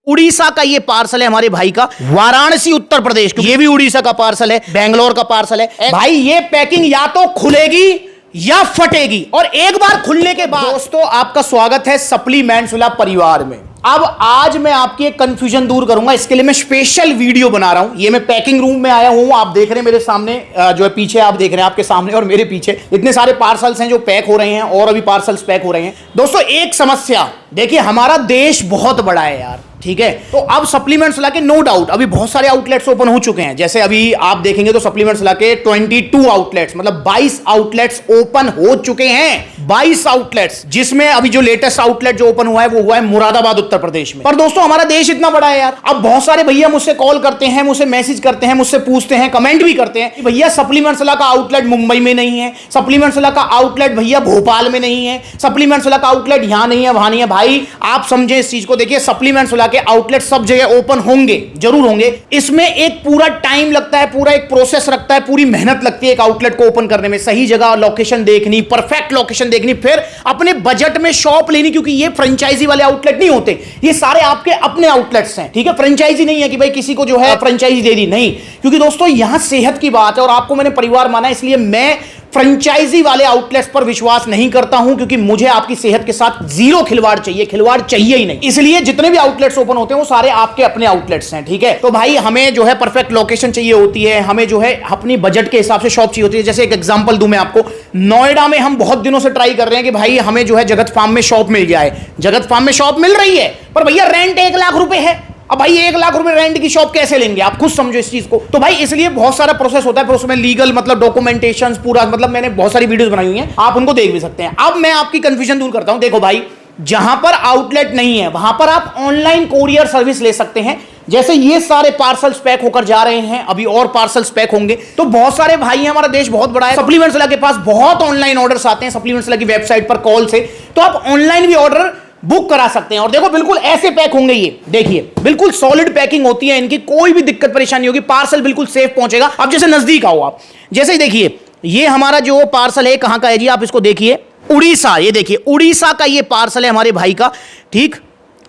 उड़ीसा का ये पार्सल है हमारे भाई का, वाराणसी उत्तर प्रदेश, ये भी उड़ीसा का पार्सल है, बेंगलोर का पार्सल है भाई। ये पैकिंग या तो खुलेगी या फटेगी, और एक बार खुलने के बाद दोस्तों आपका स्वागत है सप्लीमेंट्स वाला परिवार में। अब आज मैं आपकी एक कंफ्यूजन दूर करूंगा, इसके लिए मैं स्पेशल वीडियो बना रहा हूं। ये मैं पैकिंग रूम में आया हूं, आप देख रहे हैं मेरे सामने जो है, पीछे आप देख रहे हैं, आपके सामने और मेरे पीछे इतने सारे पार्सल्स हैं जो पैक हो रहे हैं, और अभी पार्सल्स पैक हो रहे हैं। दोस्तों एक समस्या देखिए, हमारा देश बहुत बड़ा है यार, ठीक है। तो अब सप्लीमेंट्स लाके नो डाउट अभी बहुत सारे आउटलेट्स ओपन हो चुके हैं। जैसे अभी आप देखेंगे तो सप्लीमेंट्स लाके 22 आउटलेट्स, मतलब 22 आउटलेट्स ओपन हो चुके हैं। 22 आउटलेट्स, जिसमें अभी जो लेटेस्ट आउटलेट जो ओपन हुआ है वो हुआ है मुरादाबाद उत्तर प्रदेश में। पर दोस्तों हमारा देश इतना बड़ा है यार। अब बहुत सारे भैया मुझसे कॉल करते हैं, मुझसे मैसेज करते हैं, मुझसे पूछते हैं, कमेंट भी करते हैं कि भैया सप्लीमेंट्स ला का आउटलेट मुंबई में नहीं है, सप्लीमेंट्स ला का आउटलेट भैया भोपाल में नहीं है, सप्लीमेंट्स ला का आउटलेट यहां नहीं है वहां नहीं है। भाई आप समझे इस चीज को, देखिए सप्लीमेंट्स ला के आउटलेट सब जगह ओपन होंगे, जरूर होंगे। इसमें एक पूरा टाइम लगता है, पूरा एक प्रोसेस लगता है, पूरी मेहनत लगती है एक आउटलेट को ओपन करने में। सही जगह लोकेशन देखनी, परफेक्ट लोकेशन देखनी, फिर अपने बजट में शॉप लेनी, क्योंकि ये फ्रेंचाइजी वाले आउटलेट नहीं होते, ये सारे आपके अपने आउटलेट्स हैं, ठीक है। फ्रेंचाइजी नहीं है कि भाई किसी को जो है फ्रेंचाइजी दे दी, नहीं, क्योंकि दोस्तों यहां सेहत की बात है और आपको मैंने परिवार माना, इसलिए मैं फ्रेंचाइजी वाले आउटलेट्स पर विश्वास नहीं करता हूं, क्योंकि मुझे आपकी सेहत के साथ जीरो खिलवाड़ चाहिए ही नहीं। इसलिए जितने भी आउटलेट्स ओपन होते हैं वो सारे आपके अपने आउटलेट्स हैं, ठीक है। तो भाई हमें जो है परफेक्ट लोकेशन चाहिए होती है, हमें जो है अपनी बजट के हिसाब से शॉप चाहिए होती है। जैसे एक एग्जांपल दूं मैं आपको, नोएडा में हम बहुत दिनों से ट्राई कर रहे हैं कि भाई हमें जो है जगत फार्म में शॉप मिल जाए। जगत फार्म में शॉप मिल रही है, पर भैया रेंट 1 लाख रुपए है। अब भाई 1 लाख रुपए रेंट की शॉप कैसे लेंगे, आप खुद समझो इस चीज को। तो भाई इसलिए बहुत सारा प्रोसेस होता है, उसमें लीगल मतलब डॉक्यूमेंटेशन पूरा, मतलब मैंने बहुत सारी वीडियोस बनाई हुई हैं, आप उनको देख भी सकते हैं। अब मैं आपकी कंफ्यूजन दूर करता हूं। देखो भाई, जहां पर आउटलेट नहीं है वहां पर आप ऑनलाइन कोरियर सर्विस ले सकते हैं। जैसे ये सारे पार्सल्स पैक होकर जा रहे हैं, अभी और पार्सल्स पैक होंगे। तो बहुत सारे भाई हैं, हमारा देश बहुत बड़ा है, सप्लीमेंट्स ला के पास बहुत ऑनलाइन ऑर्डर्स आते हैं, सप्लीमेंट्स ला की वेबसाइट पर कॉल से। तो आप ऑनलाइन भी ऑर्डर बुक करा सकते हैं, और देखो बिल्कुल ऐसे पैक होंगे, ये देखिए बिल्कुल सॉलिड पैकिंग होती है इनकी, कोई भी दिक्कत परेशानी होगी, पार्सल बिल्कुल सेफ पहुंचेगा। अब जैसे नजदीक आओ आप, जैसे देखिए ये हमारा जो पार्सल है कहां का है जी, आप इसको देखिए, उड़ीसा, ये देखिए उड़ीसा का ये पार्सल है हमारे भाई का, ठीक,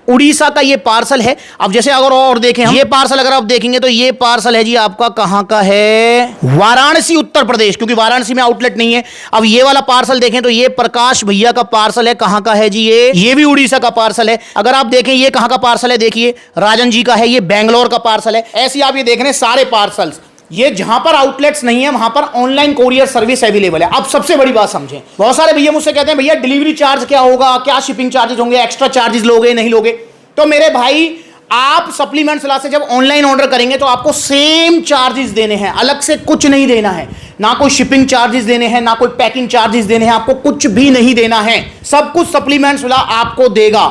उड़ीसा का ये पार्सल है। अब जैसे अगर और देखें ये पार्सल, अगर आप देखेंगे तो ये पार्सल है जी आपका कहां का है, वाराणसी उत्तर प्रदेश, क्योंकि वाराणसी में आउटलेट नहीं है। अब ये वाला पार्सल देखें तो ये प्रकाश भैया का पार्सल है, कहां का है जी, ये भी उड़ीसा का पार्सल है। अगर आप देखें ये कहां का पार्सल है, देखिए राजन जी का है, ये बेंगलोर का पार्सल है। ऐसे आप ये देख रहे हैं सारे पार्सल्स, ये जहां पर आउटलेट्स नहीं है वहां पर ऑनलाइन कोरियर सर्विस अवेलेबल है। अब सबसे बड़ी बात समझें, बहुत सारे भैया मुझसे कहते हैं भैया डिलीवरी चार्ज क्या होगा, क्या शिपिंग चार्जेस होंगे, एक्स्ट्रा चार्जेस लोगे नहीं लोगे। तो मेरे भाई आप सप्लीमेंट्स ला से जब ऑनलाइन ऑर्डर करेंगे तो आपको सेम चार्जेस देने हैं, अलग से कुछ नहीं देना है, ना कोई शिपिंग चार्जेस देने हैं, ना कोई पैकिंग चार्जेस देने हैं, आपको कुछ भी नहीं देना है। सब कुछ सप्लीमेंट्स ला आपको देगा,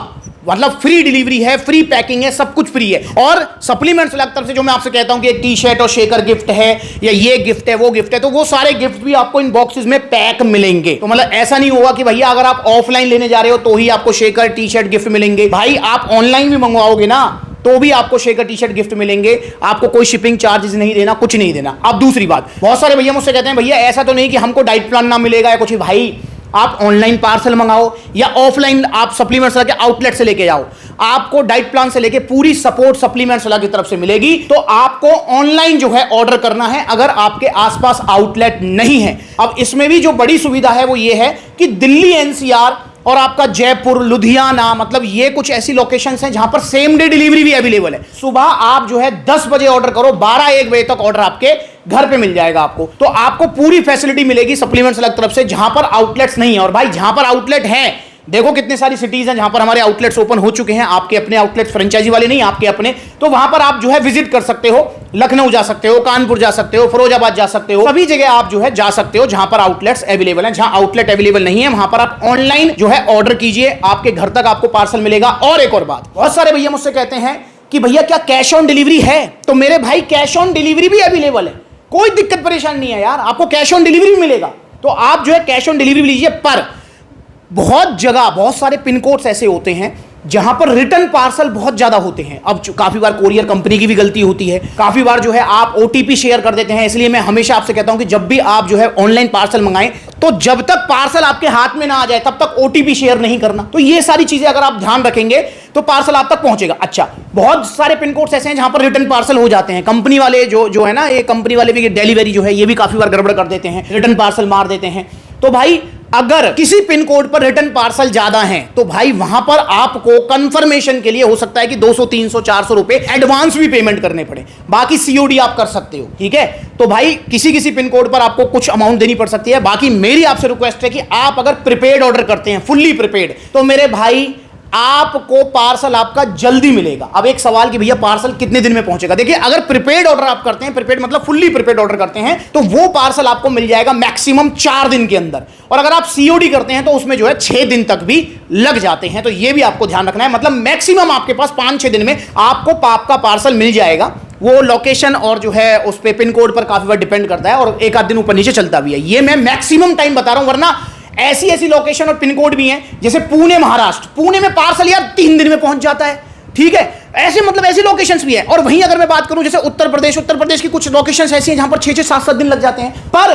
मतलब फ्री डिलीवरी है, फ्री पैकिंग है, सब कुछ फ्री है। और सप्लीमेंट्स की तरफ से जो मैं आपसे कहता हूं कि एक टी शर्ट और शेकर गिफ्ट है, या ये गिफ्ट है वो गिफ्ट है, तो वो सारे गिफ्ट भी आपको इन बॉक्सेस में पैक मिलेंगे। तो मतलब ऐसा नहीं होगा कि भैया अगर आप ऑफलाइन लेने जा रहे हो तो ही आपको शेकर टी शर्ट गिफ्ट मिलेंगे। भाई आप ऑनलाइन भी मंगवाओगे ना तो भी आपको शेकर टी शर्ट गिफ्ट मिलेंगे, आपको कोई शिपिंग चार्जेस नहीं देना, कुछ नहीं देना। अब दूसरी बात, बहुत सारे भैया मुझसे कहते हैं भैया ऐसा तो नहीं कि हमको डाइट प्लान ना मिलेगा या कुछ। भाई आप ऑनलाइन पार्सल मंगाओ या ऑफलाइन आप सप्लीमेंट्स के आउटलेट से लेके जाओ, आपको डाइट प्लान से लेके पूरी सपोर्ट सप्लीमेंट्स की तरफ से मिलेगी। तो आपको ऑनलाइन जो है ऑर्डर करना है अगर आपके आसपास आउटलेट नहीं है। अब इसमें भी जो बड़ी सुविधा है वो ये है कि दिल्ली एनसीआर और आपका जयपुर, लुधियाना, मतलब ये कुछ ऐसी लोकेशंस हैं जहां पर सेम डे डिलीवरी भी अवेलेबल है। सुबह आप जो है 10 बजे ऑर्डर करो, 12-1 बजे तक ऑर्डर आपके घर पे मिल जाएगा आपको। तो आपको पूरी फैसिलिटी मिलेगी सप्लीमेंट्स की तरफ से जहां पर आउटलेट्स नहीं है। और भाई जहां पर आउटलेट है, देखो कितने सारी सिटीज हैं जहां पर हमारे आउटलेट्स ओपन हो चुके हैं, आपके अपने आउटलेट्स, फ्रेंचाइजी वाले नहीं, आपके अपने। तो वहां पर आप जो है विजिट कर सकते हो, लखनऊ जा सकते हो, कानपुर जा सकते हो, फिरोजाबाद जा सकते हो, सभी जगह आप जो है जा सकते हो जहां पर आउटलेट्स अवेलेबल हैं। जहां आउटलेट अवेलेबल नहीं है वहां पर आप ऑनलाइन जो है ऑर्डर कीजिए, आपके घर तक आपको पार्सल मिलेगा। और एक और बात, बहुत सारे भैया मुझसे कहते हैं कि भैया क्या कैश ऑन डिलीवरी है, तो मेरे भाई कैश ऑन डिलीवरी भी अवेलेबल है, कोई दिक्कत परेशानी नहीं है यार, आपको कैश ऑन डिलीवरी भी मिलेगा। तो आप जो है कैश ऑन डिलीवरी लीजिए। पर बहुत जगह, बहुत सारे पिन कोड्स ऐसे होते हैं जहां पर रिटर्न पार्सल बहुत ज्यादा होते हैं। अब काफी बार कोरियर कंपनी की भी गलती होती है, काफी बार जो है आप ओटीपी शेयर कर देते हैं। इसलिए मैं हमेशा आपसे कहता हूं कि जब भी आप जो है ऑनलाइन पार्सल मंगाएं तो जब तक पार्सल आपके हाथ में ना आ जाए तब तक ओटीपी शेयर नहीं करना। तो ये सारी चीजें अगर आप ध्यान रखेंगे तो पार्सल आप तक पहुंचेगा। अच्छा, बहुत सारे पिन कोड्स ऐसे हैं जहां पर रिटर्न पार्सल हो जाते हैं। कंपनी वाले जो है ना, ये कंपनी वाले भी डिलीवरी जो है ये भी काफी बार गड़बड़ कर देते हैं, रिटर्न पार्सल मार देते हैं। तो भाई अगर किसी पिन कोड पर रिटर्न पार्सल ज्यादा हैं तो भाई वहां पर आपको कंफर्मेशन के लिए हो सकता है कि 200 300 400 रुपए एडवांस भी पेमेंट करने पड़े, बाकी सीओडी आप कर सकते हो। ठीक है, तो भाई किसी पिन कोड पर आपको कुछ अमाउंट देनी पड़ सकती है। बाकी मेरी आपसे रिक्वेस्ट है कि आप अगर प्रीपेड ऑर्डर करते हैं, फुल्ली प्रीपेड, तो मेरे भाई आपको पार्सल आपका जल्दी मिलेगा। अब एक सवाल कि भैया पार्सल कितने दिन में पहुंचेगा। देखिए, अगर प्रीपेड ऑर्डर आप करते हैं, प्रीपेड मतलब फुल्ली प्रीपेड ऑर्डर करते हैं, तो वो पार्सल आपको मिल जाएगा मैक्सिमम 4 दिन के अंदर। और अगर आप सीओडी करते हैं तो उसमें जो है 6 दिन तक भी लग जाते हैं। तो ये भी आपको ध्यान रखना है। मतलब मैक्सिमम आपके पास 5-6 दिन में आपको आपका पार्सल मिल जाएगा। वो लोकेशन और जो है उस पे पिन कोड पर काफी बार डिपेंड करता है और एक आध दिन ऊपर नीचे चलता भी है। ये मैं मैक्सिमम टाइम बता रहा हूं, वरना ऐसी लोकेशन और पिन कोड भी हैं जैसे पुणे महाराष्ट्र, पुणे में पार्सल यार 3 दिन में पहुंच जाता है। ठीक है, ऐसे मतलब ऐसी लोकेशंस भी है। और वहीं अगर मैं बात करूं जैसे उत्तर प्रदेश की कुछ लोकेशंस ऐसी हैं जहां पर 6-6 7-7 दिन लग जाते हैं। पर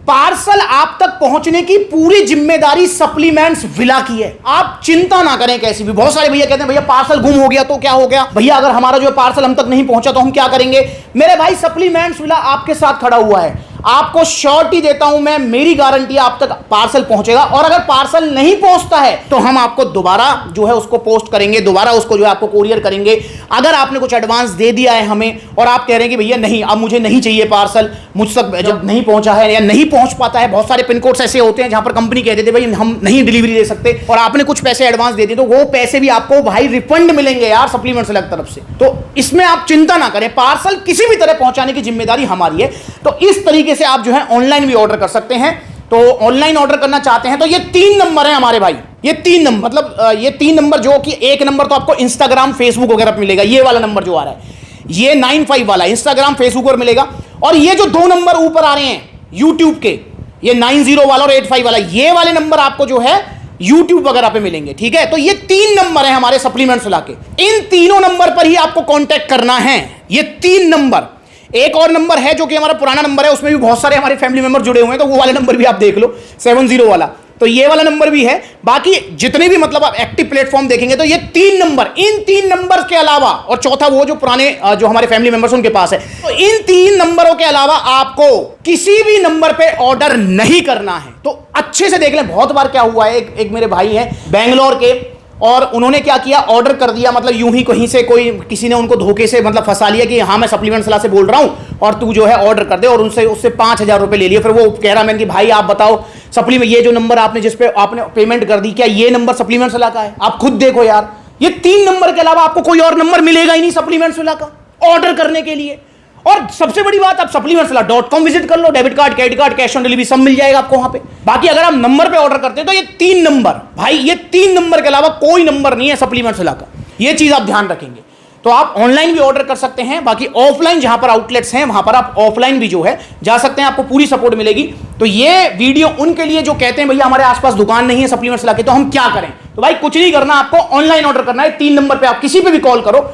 पार्सल आप तक पहुंचने की पूरी जिम्मेदारी सप्लीमेंट्स विला की है। आप चिंता ना करें कैसी भी। बहुत सारे भैया कहते हैं भैया पार्सल गुम हो गया तो क्या हो गया, भैया अगर हमारा जो पार्सल हम तक नहीं पहुंचा तो हम क्या करेंगे। मेरे भाई सप्लीमेंट्स विला आपके साथ खड़ा हुआ है। आपको श्योरिटी देता हूं मैं, मेरी गारंटी आप तक पार्सल पहुंचेगा। और अगर पार्सल नहीं पहुंचता है तो हम आपको दोबारा जो है उसको पोस्ट करेंगे, दोबारा उसको जो है आपको कुरियर करेंगे। अगर आपने कुछ एडवांस दे दिया है हमें और आप कह रहे हैं कि भैया नहीं, अब मुझे नहीं चाहिए पार्सल, मुझ तक जब नहीं पहुंचा है या नहीं पहुंच पाता है। बहुत सारे पिन कोड्स ऐसे होते हैं जहां पर कंपनी कह देते भाई हम नहीं डिलीवरी दे सकते और आपने कुछ पैसे एडवांस दे दिए, तो वो पैसे भी आपको भाई रिफंड मिलेंगे यार सप्लीमेंट सेलेक्ट तरफ से। तो इसमें आप चिंता ना करें, पार्सल किसी भी तरह पहुंचाने की जिम्मेदारी हमारी है। तो इस तरीके से आप जो है ऑनलाइन भी ऑर्डर कर सकते हैं। तो ऑनलाइन ऑर्डर करना चाहते हैं तो ये 3 नंबर है हमारे भाई, ये 3 नंबर, मतलब ये 3 नंबर, जो कि एक नंबर तो आपको इंस्टाग्राम फेसबुक वगैरह पर मिलेगा, ये वाला नंबर जो आ रहा है ये 95 वाला इंस्टाग्राम फेसबुक पर मिलेगा। और ये जो 2 नंबर ऊपर आ रहे हैं यूट्यूब के, ये 90 वाला और 85 वाला, ये वाले नंबर आपको जो है यूट्यूब वगैरह पे मिलेंगे। ठीक है, तो ये 3 नंबर है हमारे सप्लीमेंट्स ला के। इन तीनों नंबर पर ही आपको कांटेक्ट करना है, ये 3 नंबर। एक और नंबर है जो कि हमारा पुराना नंबर है, उसमें भी बहुत सारे हमारे फैमिली मेंबर जुड़े हुए हैं, तो वो वाला नंबर भी आप देख लो, 70 वाला। तो ये वाला नंबर भी है। बाकी जितने भी मतलब आप एक्टिव प्लेटफॉर्म देखेंगे तो ये 3 नंबर, इन 3 नंबर के अलावा, और चौथा वो जो पुराने जो हमारे फैमिली मेंबर्स उनके पास है, तो इन 3 नंबरों के अलावा आपको किसी भी नंबर पे ऑर्डर नहीं करना है। तो अच्छे से देख लें। बहुत बार क्या हुआ है, एक मेरे भाई हैं बेंगलोर के, और उन्होंने क्या किया, ऑर्डर कर दिया, मतलब यूं ही कहीं से कोई किसी ने उनको धोखे से मतलब फंसा लिया कि हाँ मैं सप्लीमेंट सलाह से बोल रहा हूं और तू जो है ऑर्डर कर दे, और उससे 5000 रुपए ले लिए। फिर वो कह रहा मैंने कि भाई आप बताओ सप्लीमेंट, ये जो नंबर आपने जिस पे आपने पेमेंट कर दी, क्या ये नंबर सप्लीमेंट सलाह का है? आप खुद देखो यार, ये 3 नंबर के अलावा आपको कोई और नंबर मिलेगा ही नहीं सप्लीमेंट सलाह का ऑर्डर करने के लिए। और सबसे बड़ी बात, आप supplementsala.com विजिट कर लो, debit card, credit card, cash on delivery सब मिल जाएगा आपको वहां पे। बाकी अगर आप नंबर पे ऑर्डर करते हैं तो ये 3 नंबर, भाई ये 3 नंबर के अलावा कोई नंबर नहीं है सप्लीमेंट सलाह का। ये चीज आप ध्यान रखेंगे। तो आप ऑनलाइन भी ऑर्डर कर सकते हैं, बाकी ऑफलाइन जहां पर आउटलेट्स हैं वहां पर आप ऑफलाइन भी जो है जा सकते हैं, आपको पूरी सपोर्ट मिलेगी। तो ये वीडियो उनके लिए जो कहते हैं भैया हमारे आसपास दुकान नहीं है सप्लीमेंट सलाह की, तो हम क्या करें। तो भाई कुछ नहीं करना, आपको ऑनलाइन ऑर्डर करना है। 3 नंबर पे आप किसी पे भी कॉल करो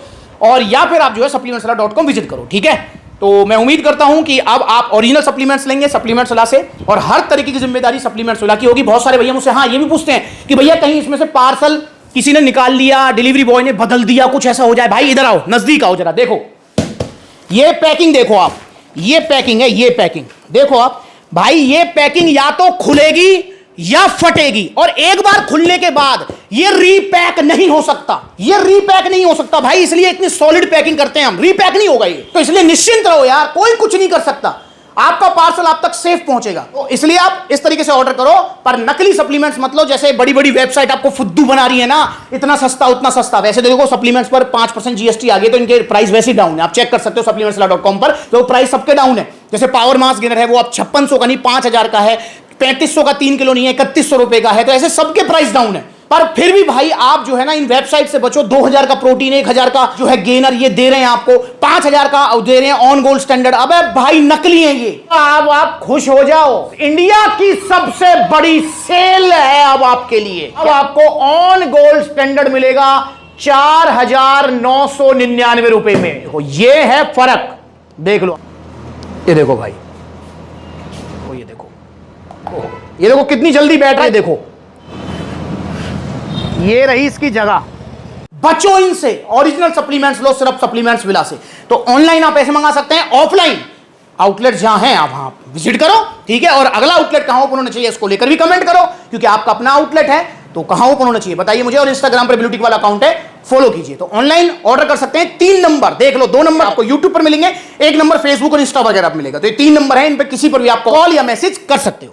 और या फिर आप जो है supplementsala.com विजिट करो। ठीक है, तो मैं उम्मीद करता हूं कि अब आप ओरिजिनल सप्लीमेंट्स लेंगे सप्लीमेंट सलाह से, और हर तरीके की जिम्मेदारी सप्लीमेंट सलाह की होगी। बहुत सारे भैया मुझसे हाँ ये भी पूछते हैं कि भैया कहीं इसमें से पार्सल किसी ने निकाल लिया, डिलीवरी बॉय ने बदल दिया, कुछ ऐसा हो जाए। भाई इधर आओ, नजदीक आओ जरा, देखो ये पैकिंग देखो आप, ये पैकिंग है, ये पैकिंग देखो आप भाई। ये पैकिंग या तो खुलेगी या फटेगी, और एक बार खुलने के बाद ये रीपैक नहीं हो सकता, ये रीपैक नहीं हो सकता भाई। इसलिए इतनी सॉलिड पैकिंग करते हैं हम, रीपैक नहीं होगा ये। तो इसलिए निश्चिंत रहो यार, कोई कुछ नहीं कर सकता, आपका पार्सल आप तक सेफ पहुंचेगा। तो इसलिए आप इस तरीके से ऑर्डर करो। पर नकली सप्लीमेंट्स मत लो, जैसे बड़ी बड़ी वेबसाइट आपको फुद्दू बना रही है ना, इतना सस्ता उतना सस्ता। वैसे देखो सप्लीमेंट्स पर 5% जीएसटी आ गई तो इनके प्राइस वैसे ही डाउन है, आप चेक कर सकते हो supplementsala.com पर, तो प्राइस सबके डाउन है। जैसे पावर मास गेनर है वो अब 5600 का नहीं 5000 का है, 3500 का 3 किलो नहीं है 3100 रुपए का है। तो ऐसे सबके प्राइस डाउन है, पर फिर भी भाई आप जो है ना इन वेबसाइट से बचो। 2000 का प्रोटीन, 1000 का जो है गेनर ये दे रहे हैं आपको, 5000 का दे रहे हैं ऑन गोल्ड स्टैंडर्ड। अबे भाई नकली है ये। अब आप खुश हो जाओ, इंडिया की सबसे बड़ी सेल है अब आपके लिए। अब आपको ऑन गोल्ड स्टैंडर्ड मिलेगा 4999 रुपए में। ये है फर्क, देख लो। ये देखो भाई, ये देखो, ये देखो कितनी जल्दी बैठ रहा है, देखो ये रही इसकी जगह। बचो इनसे, ओरिजिनल सप्लीमेंट्स लो, सिर्फ सप्लीमेंट्स विला से। तो ऑनलाइन आप ऐसे मंगा सकते हैं, ऑफलाइन आउटलेट जहां है आप वहां विजिट करो, ठीक है। और अगला आउटलेट कहां ओपन होना चाहिए इसको लेकर भी कमेंट करो, क्योंकि आपका अपना आउटलेट है तो कहां ओपन होना चाहिए बताइए मुझे। और इंस्टाग्राम पर ब्लूटिक वाला अकाउंट है, फॉलो कीजिए। तो ऑनलाइन ऑर्डर कर सकते हैं। 3 नंबर देख लो, 2 नंबर आपको यूट्यूब पर मिलेंगे, 1 नंबर फेसबुक और इंस्टा वगैरह पर मिलेगा। तो ये 3 नंबर है, इन पर किसी पर भी आप कॉल या मैसेज कर सकते हो।